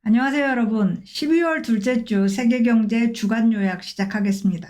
안녕하세요, 여러분. 12월 둘째 주 세계경제 주간 요약 시작하겠습니다.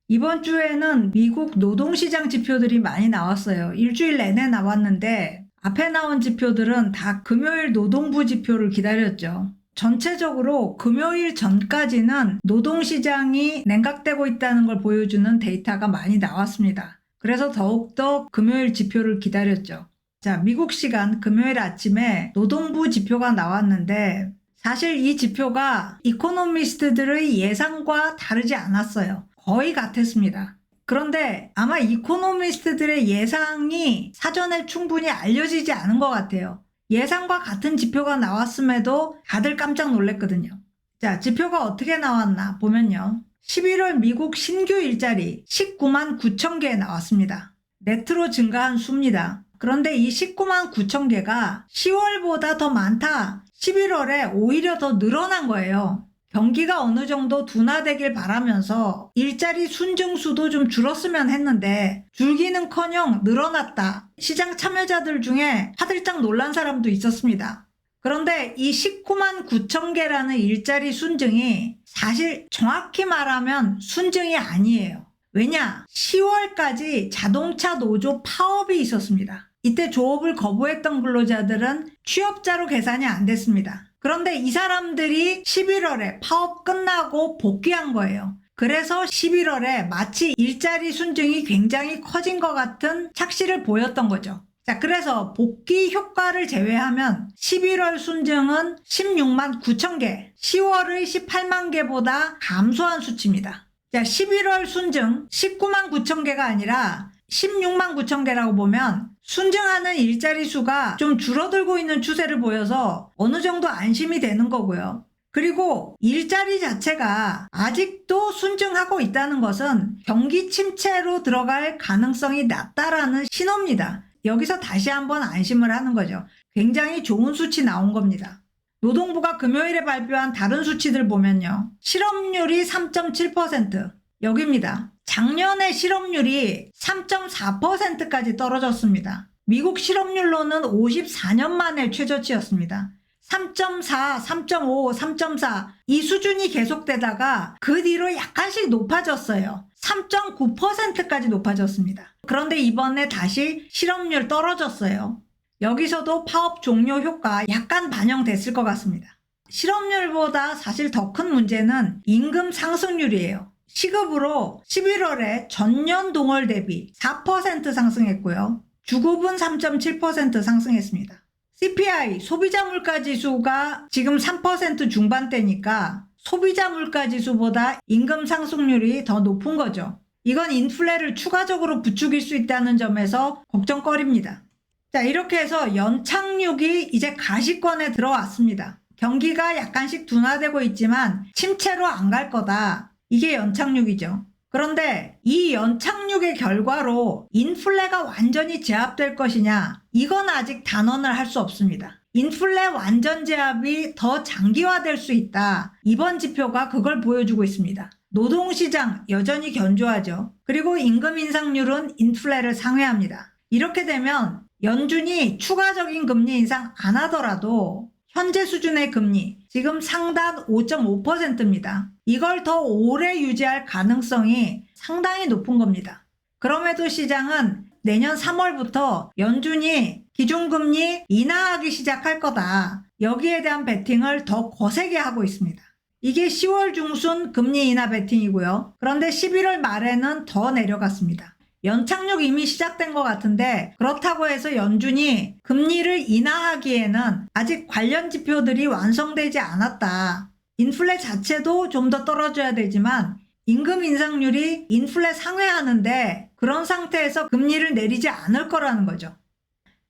이번 주에는 미국 노동시장 지표들이 많이 나왔어요. 일주일 내내 나왔는데 앞에 나온 지표들은 다 금요일 노동부 지표를 기다렸죠. 전체적으로 금요일 전까지는 노동시장이 냉각되고 있다는 걸 보여주는 데이터가 많이 나왔습니다. 그래서 더욱더 금요일 지표를 기다렸죠. 자, 미국 시간 금요일 아침에 노동부 지표가 나왔는데 사실 이 지표가 이코노미스트들의 예상과 다르지 않았어요. 거의 같았습니다. 그런데 아마 이코노미스트들의 예상이 사전에 충분히 알려지지 않은 것 같아요. 예상과 같은 지표가 나왔음에도 다들 깜짝 놀랐거든요. 자, 지표가 어떻게 나왔나 보면요. 11월 미국 신규 일자리 19만 9천 개 나왔습니다. 네트로 증가한 수입니다. 그런데 이 19만 9천 개가 10월보다 더 많다. 11월에 오히려 더 늘어난 거예요. 경기가 어느 정도 둔화되길 바라면서 일자리 순증수도 좀 줄었으면 했는데 줄기는커녕 늘어났다. 시장 참여자들 중에 화들짝 놀란 사람도 있었습니다. 그런데 이 19만 9천 개라는 일자리 순증이 사실 정확히 말하면 순증이 아니에요. 왜냐? 10월까지 자동차 노조 파업이 있었습니다. 이때 조업을 거부했던 근로자들은 취업자로 계산이 안 됐습니다. 그런데 이 사람들이 11월에 파업 끝나고 복귀한 거예요. 그래서 11월에 마치 일자리 순증이 굉장히 커진 것 같은 착시를 보였던 거죠. 자, 그래서 복귀 효과를 제외하면 11월 순증은 16만 9천 개, 10월의 18만 개보다 감소한 수치입니다. 자, 11월 순증 19만 9천 개가 아니라 16만 9천 개라고 보면 순증하는 일자리 수가 좀 줄어들고 있는 추세를 보여서 어느 정도 안심이 되는 거고요. 그리고 일자리 자체가 아직도 순증하고 있다는 것은 경기 침체로 들어갈 가능성이 낮다라는 신호입니다. 여기서 다시 한번 안심을 하는 거죠. 굉장히 좋은 수치 나온 겁니다. 노동부가 금요일에 발표한 다른 수치들 보면요. 실업률이 3.7%. 여기입니다. 작년에 실업률이 3.4%까지 떨어졌습니다. 미국 실업률로는 54년 만에 최저치였습니다. 3.4, 3.5, 3.4 이 수준이 계속되다가 그 뒤로 약간씩 높아졌어요. 3.9%까지 높아졌습니다. 그런데 이번에 다시 실업률 떨어졌어요. 여기서도 파업 종료 효과 약간 반영됐을 것 같습니다. 실업률보다 사실 더 큰 문제는 임금 상승률이에요. 시급으로 11월에 전년 동월 대비 4% 상승했고요. 주급은 3.7% 상승했습니다. CPI, 소비자 물가 지수가 지금 3% 중반대니까 소비자 물가 지수보다 임금 상승률이 더 높은 거죠. 이건 인플레를 추가적으로 부추길 수 있다는 점에서 걱정거리입니다. 자, 이렇게 해서 연착륙이 이제 가시권에 들어왔습니다. 경기가 약간씩 둔화되고 있지만 침체로 안 갈 거다. 이게 연착륙이죠. 그런데 이 연착륙의 결과로 인플레가 완전히 제압될 것이냐? 이건 아직 단언을 할 수 없습니다. 인플레 완전 제압이 더 장기화될 수 있다. 이번 지표가 그걸 보여주고 있습니다. 노동시장 여전히 견조하죠. 그리고 임금 인상률은 인플레를 상회합니다. 이렇게 되면 연준이 추가적인 금리 인상 안 하더라도 현재 수준의 금리, 지금 상단 5.5%입니다. 이걸 더 오래 유지할 가능성이 상당히 높은 겁니다. 그럼에도 시장은 내년 3월부터 연준이 기준금리 인하하기 시작할 거다. 여기에 대한 베팅을 더 거세게 하고 있습니다. 이게 10월 중순 금리 인하 베팅이고요. 그런데 11월 말에는 더 내려갔습니다. 연착륙 이미 시작된 것 같은데 그렇다고 해서 연준이 금리를 인하하기에는 아직 관련 지표들이 완성되지 않았다. 인플레 자체도 좀 더 떨어져야 되지만 임금 인상률이 인플레 상회하는데 그런 상태에서 금리를 내리지 않을 거라는 거죠.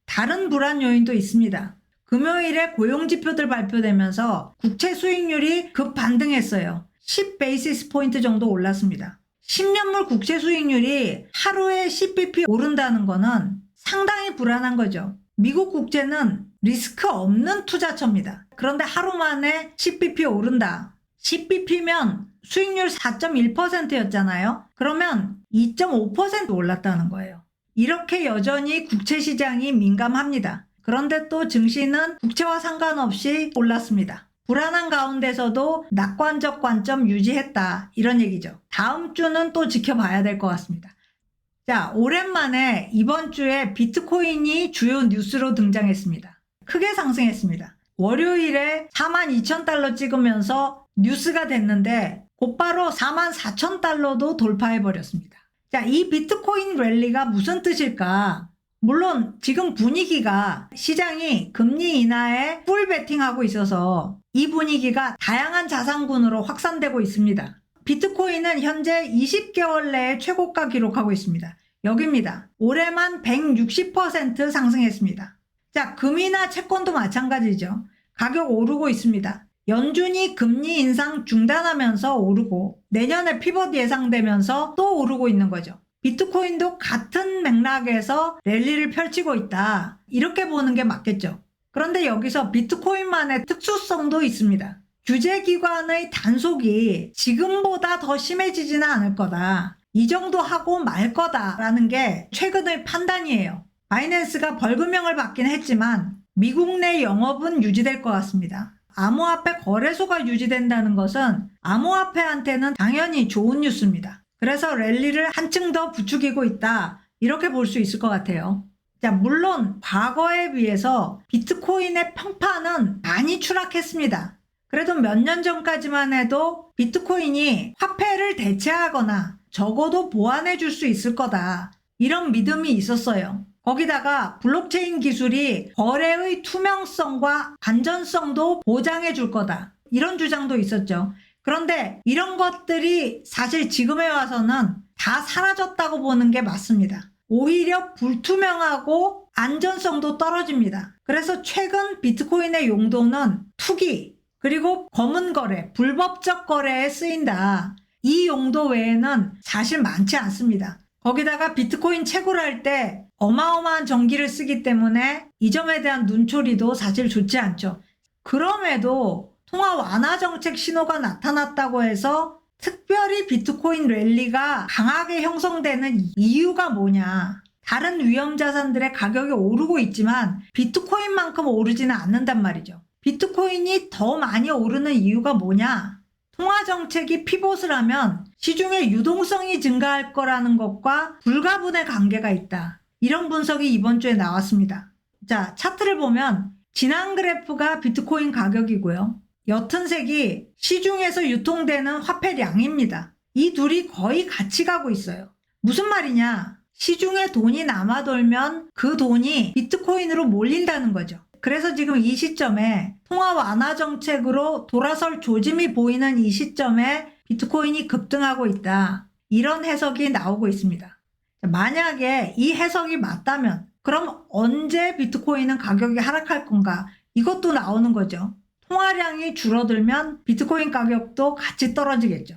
다른 불안 요인도 있습니다. 금요일에 고용지표들 발표되면서 국채 수익률이 급반등했어요. 10베이시스 포인트 정도 올랐습니다. 10년물 국채 수익률이 하루에 10bp 오른다는 거는 상당히 불안한 거죠. 미국 국채는 리스크 없는 투자처입니다. 그런데 하루 만에 10bp 오른다. 10bp면 수익률 4.1%였잖아요. 그러면 2.5% 올랐다는 거예요. 이렇게 여전히 국채 시장이 민감합니다. 그런데 또 증시는 국채와 상관없이 올랐습니다. 불안한 가운데서도 낙관적 관점 유지했다. 이런 얘기죠. 다음 주는 또 지켜봐야 될 것 같습니다. 자, 오랜만에 이번 주에 비트코인이 주요 뉴스로 등장했습니다. 크게 상승했습니다. 월요일에 42,000달러 찍으면서 뉴스가 됐는데 곧바로 44,000달러도 돌파해버렸습니다. 자, 이 비트코인 랠리가 무슨 뜻일까? 물론 지금 분위기가 시장이 금리 인하에 풀 베팅하고 있어서 이 분위기가 다양한 자산군으로 확산되고 있습니다. 비트코인은 현재 20개월 내에 최고가 기록하고 있습니다. 여기입니다. 올해만 160% 상승했습니다. 자, 금이나 채권도 마찬가지죠. 가격 오르고 있습니다. 연준이 금리 인상 중단하면서 오르고 내년에 피벗 예상되면서 또 오르고 있는 거죠. 비트코인도 같은 맥락에서 랠리를 펼치고 있다. 이렇게 보는 게 맞겠죠. 그런데 여기서 비트코인만의 특수성도 있습니다. 규제기관의 단속이 지금보다 더 심해지지는 않을 거다. 이 정도 하고 말 거다라는 게 최근의 판단이에요. 바이낸스가 벌금형을 받긴 했지만 미국 내 영업은 유지될 것 같습니다. 암호화폐 거래소가 유지된다는 것은 암호화폐한테는 당연히 좋은 뉴스입니다. 그래서 랠리를 한층 더 부추기고 있다. 이렇게 볼 수 있을 것 같아요. 자, 물론 과거에 비해서 비트코인의 평판은 많이 추락했습니다. 그래도 몇 년 전까지만 해도 비트코인이 화폐를 대체하거나 적어도 보완해 줄 수 있을 거다. 이런 믿음이 있었어요. 거기다가 블록체인 기술이 거래의 투명성과 안전성도 보장해 줄 거다. 이런 주장도 있었죠. 그런데 이런 것들이 사실 지금에 와서는 다 사라졌다고 보는 게 맞습니다. 오히려 불투명하고 안전성도 떨어집니다. 그래서 최근 비트코인의 용도는 투기, 그리고 검은 거래, 불법적 거래에 쓰인다. 이 용도 외에는 사실 많지 않습니다. 거기다가 비트코인 채굴 할 때 어마어마한 전기를 쓰기 때문에 이 점에 대한 눈초리도 사실 좋지 않죠. 그럼에도 통화 완화 정책 신호가 나타났다고 해서 특별히 비트코인 랠리가 강하게 형성되는 이유가 뭐냐? 다른 위험 자산들의 가격이 오르고 있지만 비트코인만큼 오르지는 않는단 말이죠. 비트코인이 더 많이 오르는 이유가 뭐냐? 통화 정책이 피봇을 하면 시중의 유동성이 증가할 거라는 것과 불가분의 관계가 있다. 이런 분석이 이번 주에 나왔습니다. 자, 차트를 보면 지난 그래프가 비트코인 가격이고요. 옅은 색이 시중에서 유통되는 화폐량입니다. 이 둘이 거의 같이 가고 있어요. 무슨 말이냐? 시중에 돈이 남아 돌면 그 돈이 비트코인으로 몰린다는 거죠. 그래서 지금 이 시점에 통화 완화 정책으로 돌아설 조짐이 보이는 이 시점에 비트코인이 급등하고 있다. 이런 해석이 나오고 있습니다. 만약에 이 해석이 맞다면 그럼 언제 비트코인은 가격이 하락할 건가? 이것도 나오는 거죠. 통화량이 줄어들면 비트코인 가격도 같이 떨어지겠죠.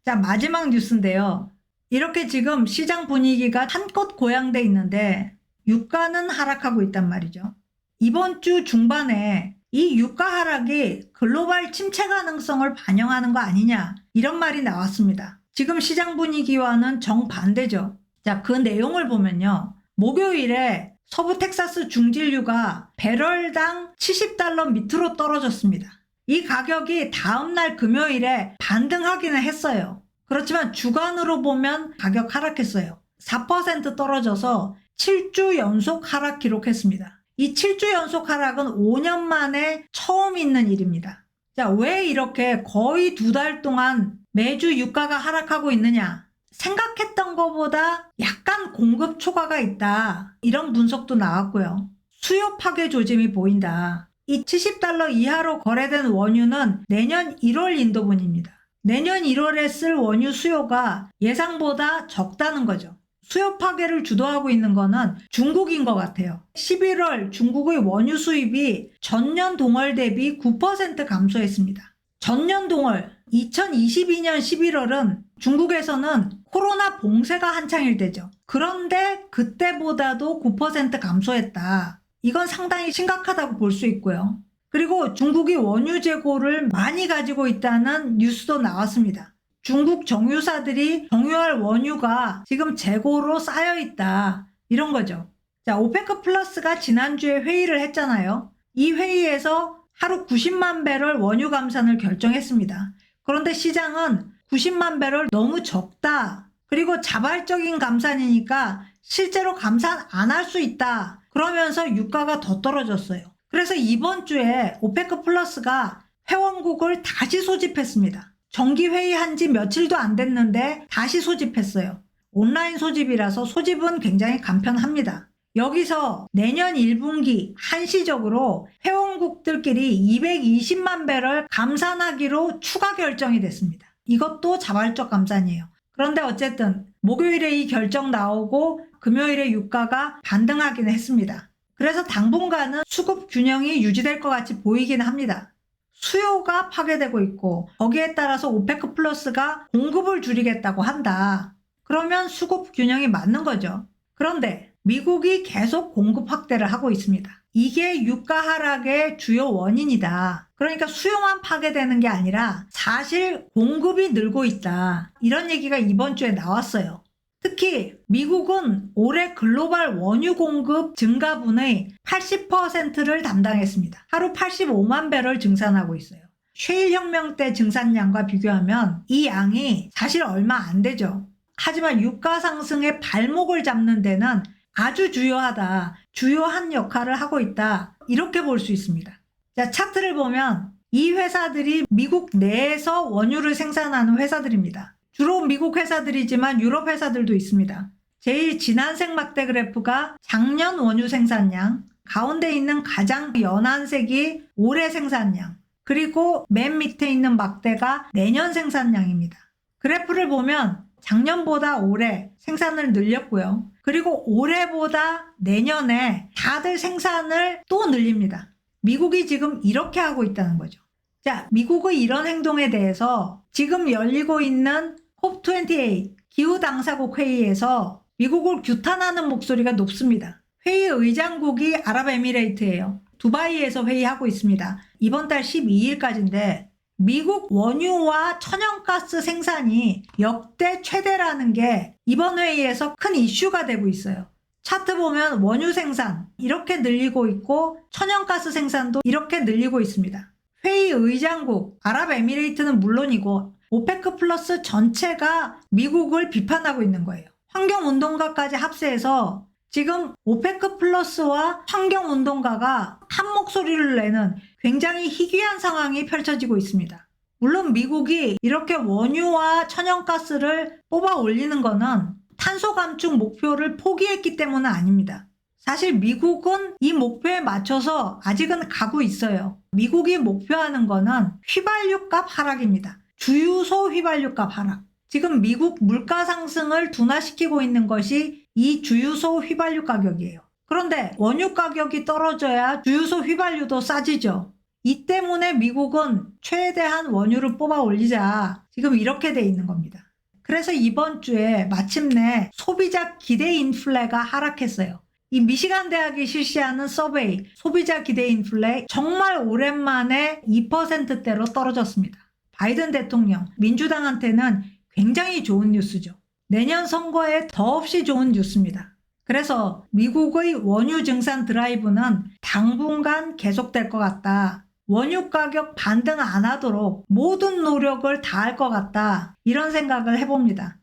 자, 마지막 뉴스인데요. 이렇게 지금 시장 분위기가 한껏 고양돼 있는데 유가는 하락하고 있단 말이죠. 이번 주 중반에 이 유가 하락이 글로벌 침체 가능성을 반영하는 거 아니냐 이런 말이 나왔습니다. 지금 시장 분위기와는 정반대죠. 자, 그 내용을 보면요. 목요일에 서부 텍사스 중진유가 배럴당 $70 밑으로 떨어졌습니다. 이 가격이 다음날 금요일에 반등하기는 했어요. 그렇지만 주간으로 보면 가격 하락했어요. 4% 떨어져서 7주 연속 하락 기록했습니다. 이 7주 연속 하락은 5년 만에 처음 있는 일입니다. 자, 왜 이렇게 거의 2달 동안 매주 유가가 하락하고 있느냐? 생각했던 것보다 약간 공급 초과가 있다. 이런 분석도 나왔고요. 수요 파괴 조짐이 보인다. 이 $70 이하로 거래된 원유는 내년 1월 인도분입니다. 내년 1월에 쓸 원유 수요가 예상보다 적다는 거죠. 수요 파괴를 주도하고 있는 거는 중국인 것 같아요. 11월 중국의 원유 수입이 전년 동월 대비 9% 감소했습니다. 전년 동월 2022년 11월은 중국에서는 코로나 봉쇄가 한창일 때죠. 그런데 그때보다도 9% 감소했다. 이건 상당히 심각하다고 볼 수 있고요. 그리고 중국이 원유 재고를 많이 가지고 있다는 뉴스도 나왔습니다. 중국 정유사들이 정유할 원유가 지금 재고로 쌓여 있다. 이런 거죠. 자, 오페크 플러스가 지난주에 회의를 했잖아요. 이 회의에서 하루 90만 배럴 원유 감산을 결정했습니다. 그런데 시장은 90만 배럴 너무 적다. 그리고 자발적인 감산이니까 실제로 감산 안 할 수 있다. 그러면서 유가가 더 떨어졌어요. 그래서 이번 주에 오페크 플러스가 회원국을 다시 소집했습니다. 정기회의한 지 며칠도 안 됐는데 다시 소집했어요. 온라인 소집이라서 소집은 굉장히 간편합니다. 여기서 내년 1분기 한시적으로 회원국들끼리 220만 배럴 감산하기로 추가 결정이 됐습니다. 이것도 자발적 감산이에요. 그런데 어쨌든 목요일에 이 결정 나오고 금요일에 유가가 반등하기는 했습니다. 그래서 당분간은 수급 균형이 유지될 것 같이 보이긴 합니다. 수요가 파괴되고 있고 거기에 따라서 오페크 플러스가 공급을 줄이겠다고 한다. 그러면 수급 균형이 맞는 거죠. 그런데 미국이 계속 공급 확대를 하고 있습니다. 이게 유가 하락의 주요 원인이다. 그러니까 수요만 파괴되는 게 아니라 사실 공급이 늘고 있다. 이런 얘기가 이번 주에 나왔어요. 특히 미국은 올해 글로벌 원유 공급 증가분의 80%를 담당했습니다. 하루 85만 배럴 증산하고 있어요. 셰일 혁명 때 증산량과 비교하면 이 양이 사실 얼마 안 되죠. 하지만 유가 상승의 발목을 잡는 데는 아주 주요한 역할을 하고 있다. 이렇게 볼 수 있습니다. 자, 차트를 보면 이 회사들이 미국 내에서 원유를 생산하는 회사들입니다. 주로 미국 회사들이지만 유럽 회사들도 있습니다. 제일 진한색 막대 그래프가 작년 원유 생산량, 가운데 있는 가장 연한색이 올해 생산량, 그리고 맨 밑에 있는 막대가 내년 생산량입니다. 그래프를 보면 작년보다 올해 생산을 늘렸고요. 그리고 올해보다 내년에 다들 생산을 또 늘립니다. 미국이 지금 이렇게 하고 있다는 거죠. 자, 미국의 이런 행동에 대해서 지금 열리고 있는 COP28 기후당사국 회의에서 미국을 규탄하는 목소리가 높습니다. 회의 의장국이 아랍에미레이트예요. 두바이에서 회의하고 있습니다. 이번 달 12일까지인데 미국 원유와 천연가스 생산이 역대 최대라는 게 이번 회의에서 큰 이슈가 되고 있어요. 차트 보면 원유 생산 이렇게 늘리고 있고 천연가스 생산도 이렇게 늘리고 있습니다. 회의 의장국 아랍에미레이트는 물론이고 오페크 플러스 전체가 미국을 비판하고 있는 거예요. 환경운동가까지 합세해서 지금 오페크 플러스와 환경운동가가 한 목소리를 내는 굉장히 희귀한 상황이 펼쳐지고 있습니다. 물론 미국이 이렇게 원유와 천연가스를 뽑아 올리는 거는 탄소 감축 목표를 포기했기 때문은 아닙니다. 사실 미국은 이 목표에 맞춰서 아직은 가고 있어요. 미국이 목표하는 거는 휘발유값 하락입니다. 주유소 휘발유값 하락. 지금 미국 물가 상승을 둔화시키고 있는 것이 이 주유소 휘발유 가격이에요. 그런데 원유 가격이 떨어져야 주유소 휘발유도 싸지죠. 이 때문에 미국은 최대한 원유를 뽑아 올리자 지금 이렇게 돼 있는 겁니다. 그래서 이번 주에 마침내 소비자 기대 인플레가 하락했어요. 이 미시간 대학이 실시하는 서베이 소비자 기대 인플레 정말 오랜만에 2%대로 떨어졌습니다. 바이든 대통령, 민주당한테는 굉장히 좋은 뉴스죠. 내년 선거에 더없이 좋은 뉴스입니다. 그래서 미국의 원유 증산 드라이브는 당분간 계속될 것 같다. 원유 가격 반등 안 하도록 모든 노력을 다할 것 같다. 이런 생각을 해봅니다.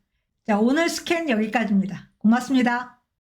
자, 오늘 스캔 여기까지입니다. 고맙습니다.